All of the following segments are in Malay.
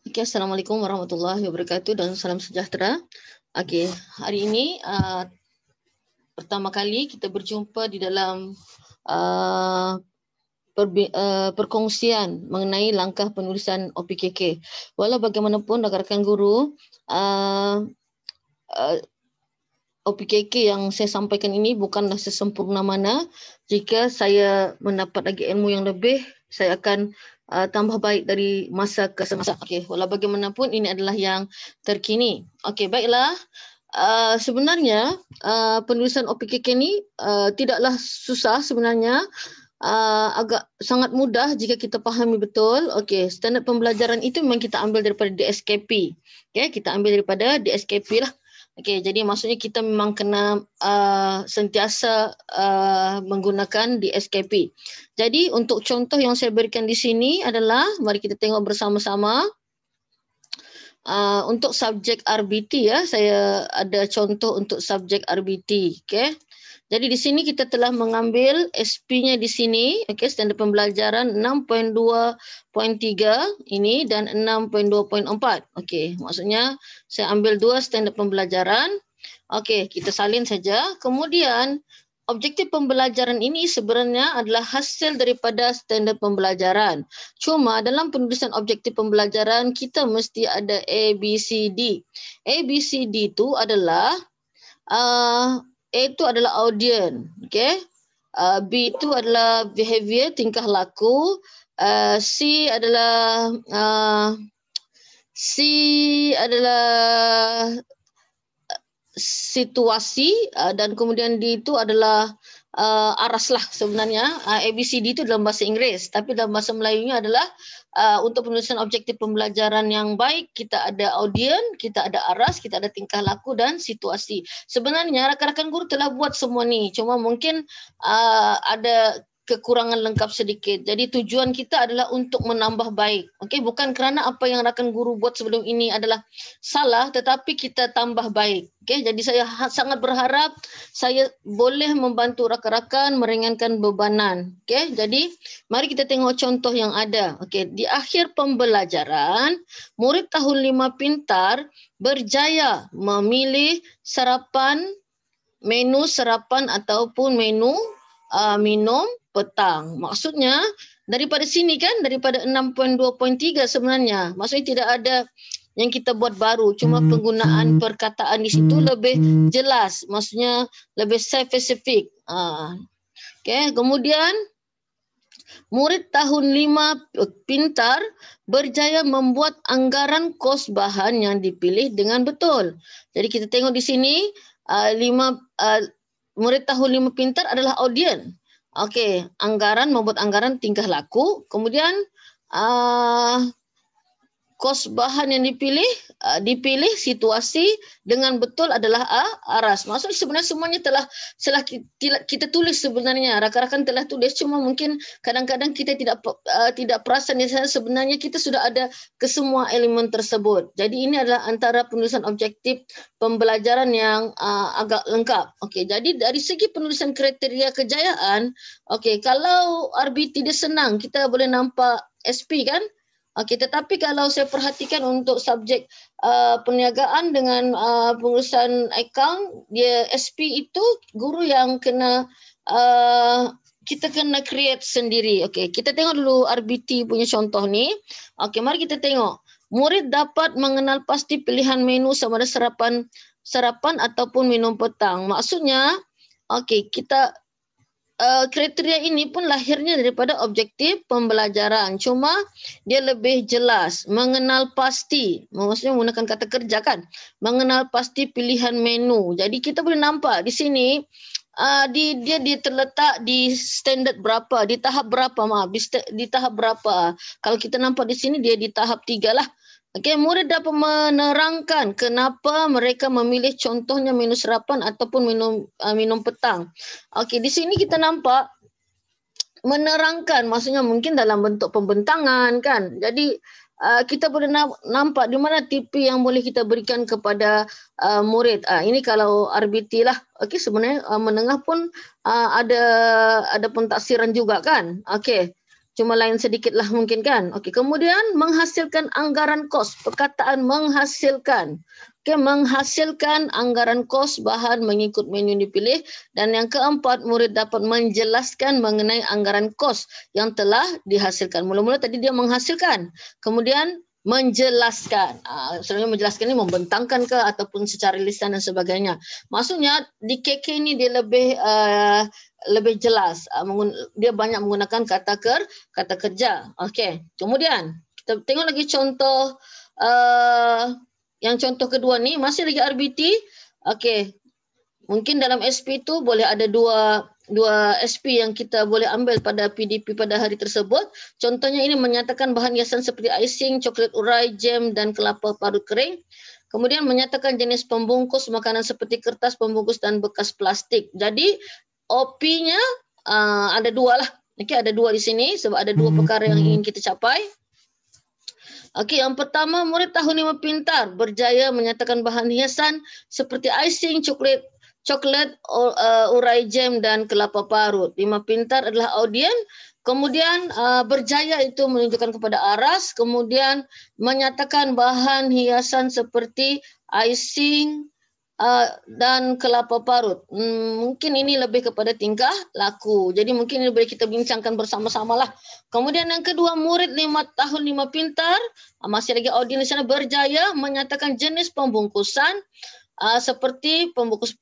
Oke, Assalamualaikum warahmatullahi wabarakatuh dan salam sejahtera. Oke, hari ini pertama kali kita berjumpa di dalam uh, perkongsian mengenai langkah penulisan OPKK. Walau bagaimanapun rakan-rakan guru, OPKK yang saya sampaikan ini bukanlah sesempurna mana. Jika saya mendapat lagi ilmu yang lebih, saya akan tambah baik dari masa ke semasa. Okey, walau bagaimanapun ini adalah yang terkini. Okey, baiklah. Sebenarnya penulisan OPKK ni tidaklah susah sebenarnya. Agak sangat mudah jika kita fahami betul. Okey, standard pembelajaran itu memang kita ambil daripada DSKP. Okey, kita ambil daripada DSKP lah. Okey, jadi maksudnya kita memang kena sentiasa menggunakan DSKP. Jadi untuk contoh yang saya berikan di sini adalah, mari kita tengok bersama-sama. Untuk subjek RBT ya, saya ada contoh untuk subjek RBT. Okey. Jadi di sini kita telah mengambil SP-nya di sini, okey, standard pembelajaran 6.2.3 ini dan 6.2.4. Okey, maksudnya saya ambil dua standard pembelajaran. Okey, kita salin saja. Kemudian objektif pembelajaran ini sebenarnya adalah hasil daripada standard pembelajaran. Cuma dalam penulisan objektif pembelajaran kita mesti ada ABCD. ABCD itu adalah A itu adalah audience, okay? B itu adalah behavior, tingkah laku. C adalah situasi, dan kemudian D itu adalah aras lah sebenarnya. ABCD itu dalam bahasa Inggeris, tapi dalam bahasa Melayunya adalah untuk penulisan objektif pembelajaran yang baik, kita ada audien, kita ada aras, kita ada tingkah laku dan situasi. Sebenarnya rakan-rakan guru telah buat semua ni, cuma mungkin ada kekurangan lengkap sedikit. Jadi tujuan kita adalah untuk menambah baik. Okey, bukan kerana apa yang rakan guru buat sebelum ini adalah salah, tetapi kita tambah baik. Okey, jadi saya sangat berharap saya boleh membantu rakan-rakan meringankan bebanan. Okey, jadi mari kita tengok contoh yang ada. Okey, di akhir pembelajaran, murid tahun 5 pintar berjaya memilih menu sarapan ataupun menu minum petang. Maksudnya daripada sini kan, daripada 6.2.3 sebenarnya. Maksudnya tidak ada yang kita buat baru, cuma penggunaan perkataan di situ lebih jelas. Maksudnya lebih spesifik. Okay. Kemudian murid tahun 5 pintar berjaya membuat anggaran kos bahan yang dipilih dengan betul. Jadi kita tengok di sini murid tahun 5 pintar adalah audien. Okey, membuat anggaran tingkah laku. Kemudian kos bahan yang dipilih situasi dengan betul adalah aras. Maksudnya sebenarnya semuanya telah kita tulis sebenarnya. Rakan-rakan telah tulis, cuma mungkin kadang-kadang kita tidak perasan di sana sebenarnya kita sudah ada ke semua elemen tersebut. Jadi ini adalah antara penulisan objektif pembelajaran yang agak lengkap. Okey, jadi dari segi penulisan kriteria kejayaan, okey, kalau RBT dia senang, kita boleh nampak SP kan? Okey, tetapi kalau saya perhatikan untuk subjek perniagaan dengan pengurusan akaun, dia SP itu guru yang kena kita kena create sendiri. Okey, kita tengok dulu RBT punya contoh ni. Okey, mari kita tengok. Murid dapat mengenal pasti pilihan menu sama ada sarapan ataupun minum petang. Maksudnya, okey, kita kriteria ini pun lahirnya daripada objektif pembelajaran. Cuma dia lebih jelas. Mengenal pasti. Maksudnya menggunakan kata kerja kan. Mengenal pasti pilihan menu. Jadi kita boleh nampak di sini dia terletak di standard berapa. Di tahap berapa di tahap berapa. Kalau kita nampak di sini dia di tahap 3 lah. Okey, murid dapat menerangkan kenapa mereka memilih contohnya menu sarapan ataupun minum petang. Okey, di sini kita nampak menerangkan, maksudnya mungkin dalam bentuk pembentangan kan. Jadi kita boleh nampak di mana tipe yang boleh kita berikan kepada murid. Ini kalau RBT lah. Okey, sebenarnya menengah pun ada pentaksiran juga kan. Okey. Cuma lain sedikit lah mungkin kan. Okey, kemudian menghasilkan anggaran kos. Perkataan menghasilkan. Okey, menghasilkan anggaran kos bahan mengikut menu dipilih. Dan yang keempat, murid dapat menjelaskan mengenai anggaran kos yang telah dihasilkan. Mula-mula tadi dia menghasilkan. Kemudian menjelaskan. Sebenarnya menjelaskan ini membentangkan ke ataupun secara lisan dan sebagainya. Maksudnya di KK ini dia lebih jelas. Dia banyak menggunakan kata kerja. Okey. Kemudian kita tengok lagi contoh yang contoh kedua ni masih lagi RBT. Okey. Mungkin dalam SP tu boleh ada dua SP yang kita boleh ambil pada PDP pada hari tersebut. Contohnya ini menyatakan bahan hiasan seperti icing, coklat urai, jam dan kelapa parut kering. Kemudian menyatakan jenis pembungkus makanan seperti kertas, pembungkus dan bekas plastik. Jadi OP-nya ada dua lah. Okey, ada dua di sini sebab ada dua perkara yang ingin kita capai. Okey, yang pertama, murid tahun 5 pintar berjaya menyatakan bahan hiasan seperti icing, coklat, urai jam dan kelapa parut. 5 pintar adalah audien. Kemudian berjaya itu menunjukkan kepada aras. Kemudian menyatakan bahan hiasan seperti icing dan kelapa parut. Mungkin ini lebih kepada tingkah laku. Jadi mungkin ini boleh kita bincangkan bersama-sama lah. Kemudian yang kedua, murid 5 tahun 5 pintar. Masih lagi audien di sana berjaya menyatakan jenis pembungkusan seperti pembungkus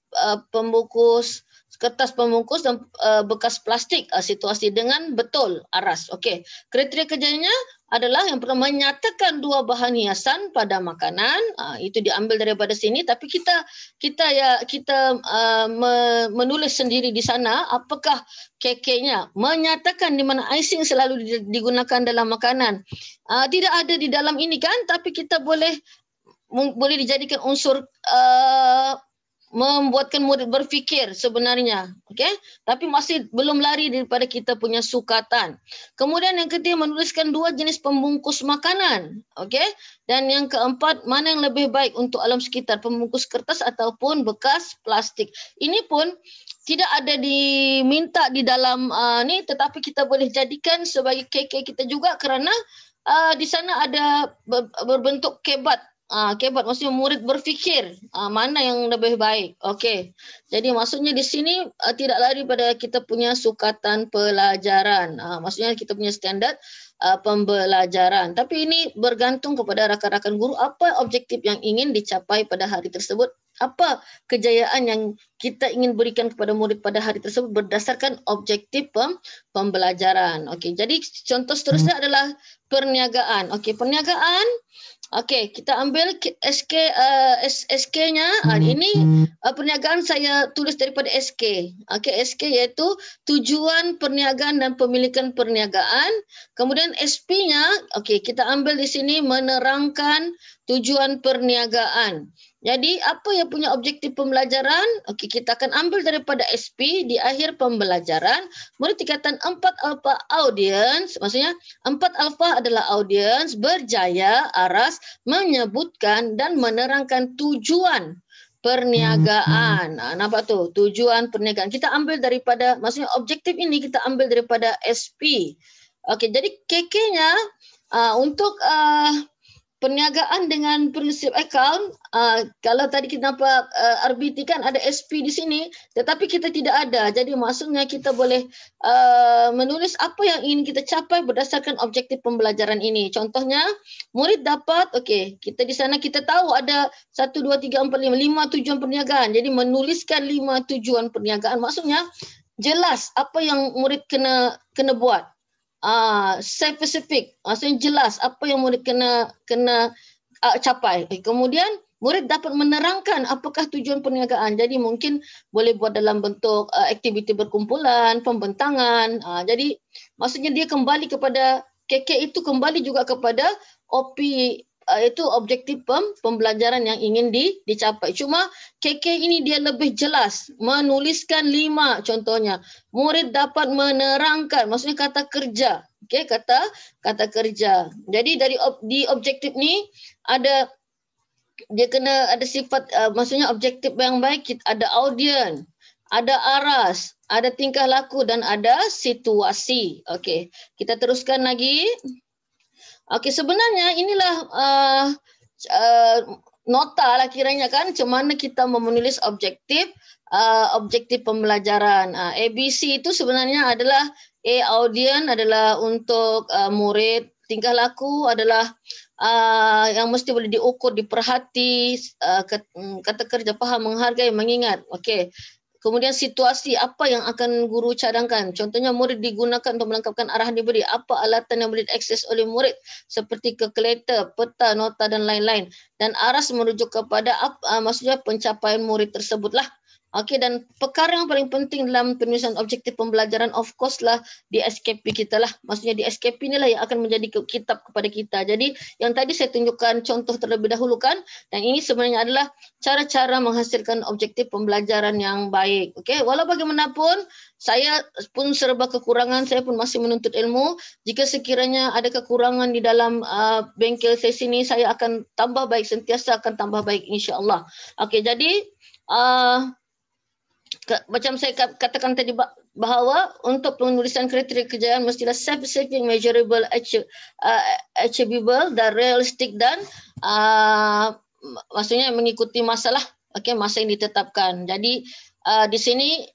kertas pembungkus dan bekas plastik situasi dengan betul aras. Okey. Kriteria kerjanya adalah yang pertama menyatakan dua bahan hiasan pada makanan. Itu diambil daripada sini tapi kita menulis sendiri di sana apakah KK-nya menyatakan di mana icing selalu digunakan dalam makanan. Tidak ada di dalam ini kan tapi kita boleh dijadikan unsur membuatkan murid berfikir sebenarnya. Okey, tapi masih belum lari daripada kita punya sukatan. Kemudian yang ketiga menuliskan dua jenis pembungkus makanan. Okey, dan yang keempat mana yang lebih baik untuk alam sekitar, pembungkus kertas ataupun bekas plastik. Ini pun tidak ada diminta di dalam ni tetapi kita boleh jadikan sebagai KK kita juga kerana di sana ada berbentuk kebat. Kebat maksudnya murid berfikir mana yang lebih baik. Okey. Jadi maksudnya di sini tidak lari pada kita punya sukatan pelajaran. Maksudnya kita punya standard pembelajaran. Tapi ini bergantung kepada rakan-rakan guru apa objektif yang ingin dicapai pada hari tersebut. Apa kejayaan yang kita ingin berikan kepada murid pada hari tersebut berdasarkan objektif pembelajaran. Okey. Jadi contoh seterusnya adalah perniagaan. Okey, perniagaan. Okey, kita ambil SK-nya. Ini perniagaan saya tulis daripada SK. Okey, SK iaitu tujuan perniagaan dan pemilikan perniagaan. Kemudian SP-nya, okey, kita ambil di sini menerangkan tujuan perniagaan. Jadi apa yang punya objektif pembelajaran? Okey, kita akan ambil daripada SP di akhir pembelajaran. Murid tingkatan 4 alpha audience, maksudnya 4 alpha adalah audience berjaya aras menyebutkan dan menerangkan tujuan perniagaan. Nampak tu? Tujuan perniagaan. Kita ambil daripada, maksudnya objektif ini kita ambil daripada SP. Okey, jadi KK-nya untuk perniagaan dengan prinsip akaun, kalau tadi kita nampak RBT kan ada SP di sini, tetapi kita tidak ada. Jadi maksudnya kita boleh menulis apa yang ingin kita capai berdasarkan objektif pembelajaran ini. Contohnya, murid dapat, okey, kita di sana kita tahu ada 1, 2, 3, 4, 5 tujuan perniagaan. Jadi menuliskan 5 tujuan perniagaan, maksudnya jelas apa yang murid kena buat. Specific, maksudnya jelas apa yang murid kena capai. Kemudian murid dapat menerangkan apakah tujuan perniagaan. Jadi mungkin boleh buat dalam bentuk aktiviti berkumpulan, pembentangan. Jadi maksudnya dia kembali kepada KK itu kembali juga kepada OP, itu objektif pembelajaran yang ingin dicapai. Cuma KK ini dia lebih jelas menuliskan 5 contohnya. Murid dapat menerangkan, maksudnya kata kerja. Okey, kata kerja. Jadi di objektif ni ada dia kena ada sifat maksudnya objektif yang baik, ada audien. ada aras, ada tingkah laku dan ada situasi. Okey, kita teruskan lagi. Okey, sebenarnya inilah nota lah kiranya kan, macam mana kita menulis objektif pembelajaran. ABC itu sebenarnya adalah audien adalah untuk murid, tingkah laku adalah yang mesti boleh diukur, diperhati, kata kerja, faham, menghargai, mengingat. Okey. Kemudian situasi apa yang akan guru cadangkan. Contohnya murid digunakan untuk melengkapkan arahan diberi. Apa alatan yang boleh diakses oleh murid seperti kalkulator, peta, nota dan lain-lain. Dan aras merujuk kepada maksudnya pencapaian murid tersebutlah. Okey, dan perkara yang paling penting dalam penulisan objektif pembelajaran of course lah di SKP kita lah. Maksudnya di SKP inilah yang akan menjadi kitab kepada kita. Jadi yang tadi saya tunjukkan contoh terlebih dahulu kan, dan ini sebenarnya adalah cara-cara menghasilkan objektif pembelajaran yang baik. Okey, walau bagaimanapun saya pun serba kekurangan, saya pun masih menuntut ilmu. Jika sekiranya ada kekurangan di dalam bengkel saya sini, saya akan tambah baik, sentiasa akan tambah baik insya-Allah. Okey, jadi macam saya katakan tadi bahawa untuk penulisan kriteria kejayaan mestilah specific, measurable, achievable dan realistic dan maksudnya mengikuti masalah, masa yang ditetapkan. Jadi di sini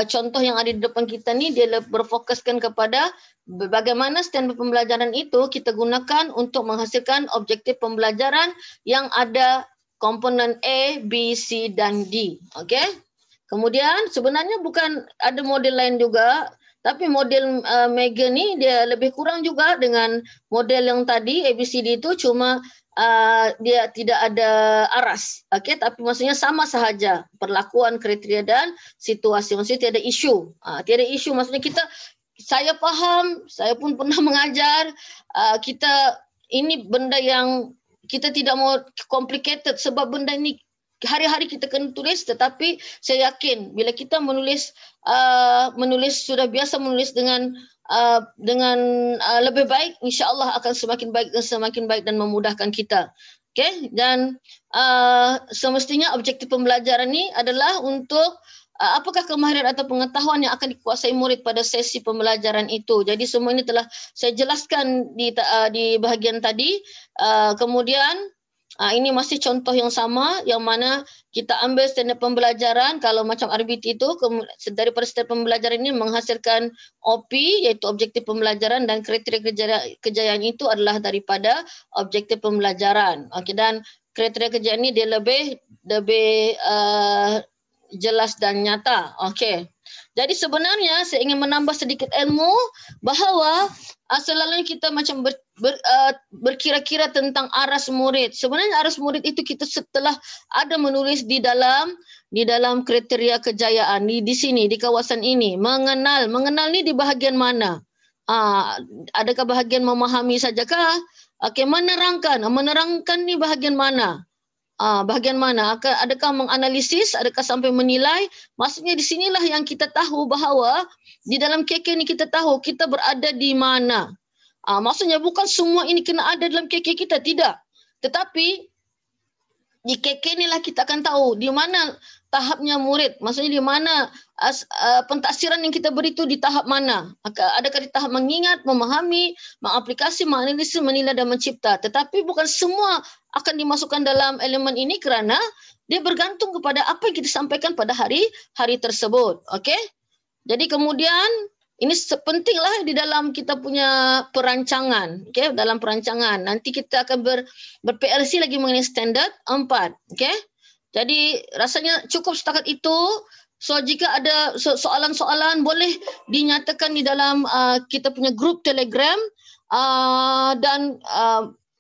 contoh yang ada di depan kita ni dia berfokuskan kepada bagaimana standard pembelajaran itu kita gunakan untuk menghasilkan objektif pembelajaran yang ada komponen A, B, C dan D. Okey. Kemudian sebenarnya bukan ada model lain juga, tapi model Mega ni dia lebih kurang juga dengan model yang tadi ABCD itu, cuma dia tidak ada aras. Okey, tapi maksudnya sama sahaja perlakuan, kriteria dan situasi. Maksudnya tiada isu. Tiada isu maksudnya saya faham, saya pun pernah mengajar, kita ini benda yang kita tidak mau complicated sebab benda ini hari-hari kita kena tulis, tetapi saya yakin bila kita menulis sudah biasa menulis dengan lebih baik, insya-Allah akan semakin baik dan memudahkan kita. Okey, dan semestinya objektif pembelajaran ini adalah untuk apakah kemahiran atau pengetahuan yang akan dikuasai murid pada sesi pembelajaran itu. Jadi semua ini telah saya jelaskan di bahagian tadi. Kemudian ini masih contoh yang sama yang mana kita ambil standard pembelajaran. Kalau macam RBT itu daripada standard pembelajaran ini menghasilkan OP iaitu objektif pembelajaran, dan kriteria kejayaan itu adalah daripada objektif pembelajaran. Okey, dan kriteria kejayaan ini dia lebih jelas dan nyata. Okey. Jadi sebenarnya saya ingin menambah sedikit ilmu bahawa selalunya kita macam berkira-kira tentang aras murid. Sebenarnya aras murid itu kita setelah ada menulis di dalam kriteria kejayaan di sini, di kawasan ini. Mengenal ni di bahagian mana? Adakah bahagian memahami sajakah? Okey, menerangkan ni bahagian mana? Bahagian mana? Adakah menganalisis? Adakah sampai menilai? Maksudnya di sinilah yang kita tahu bahawa di dalam KK ni kita tahu kita berada di mana. Maksudnya bukan semua ini kena ada dalam KK kita, tidak. Tetapi di KK ni lah kita akan tahu di mana tahapnya murid. Maksudnya di mana pentaksiran yang kita beri itu di tahap mana. Adakah di tahap mengingat, memahami, mengaplikasi, menganalisis, menilai dan mencipta. Tetapi bukan semua akan dimasukkan dalam elemen ini kerana dia bergantung kepada apa yang kita sampaikan pada hari tersebut. Okey? Jadi kemudian ini pentinglah di dalam kita punya perancangan. Okey, dalam perancangan. Nanti kita akan ber-PLC lagi mengenai standard 4. Okey? Jadi rasanya cukup setakat itu. So jika ada soalan-soalan boleh dinyatakan di dalam kita punya grup Telegram, dan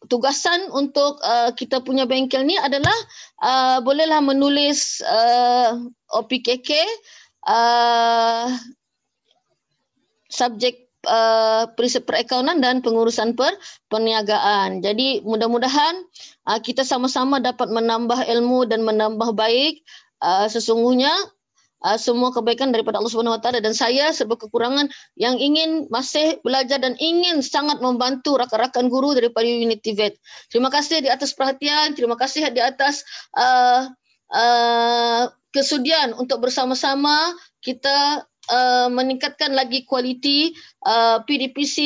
tugasan untuk kita punya bengkel ni adalah bolehlah menulis OPKK subjek prinsip perakaunan dan pengurusan perniagaan. Jadi mudah-mudahan kita sama-sama dapat menambah ilmu dan menambah baik. Sesungguhnya semua kebaikan daripada Allah Subhanahu Wa Taala, dan saya serba kekurangan yang ingin masih belajar dan ingin sangat membantu rakan-rakan guru daripada Unity Vet. Terima kasih di atas perhatian, terima kasih di atas kesudian untuk bersama-sama kita meningkatkan lagi kualiti PDPC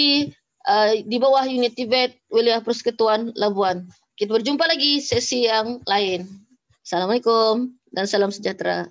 di bawah Unit Tibet Wilayah Persekutuan Labuan. Kita berjumpa lagi sesi yang lain. Assalamualaikum dan salam sejahtera.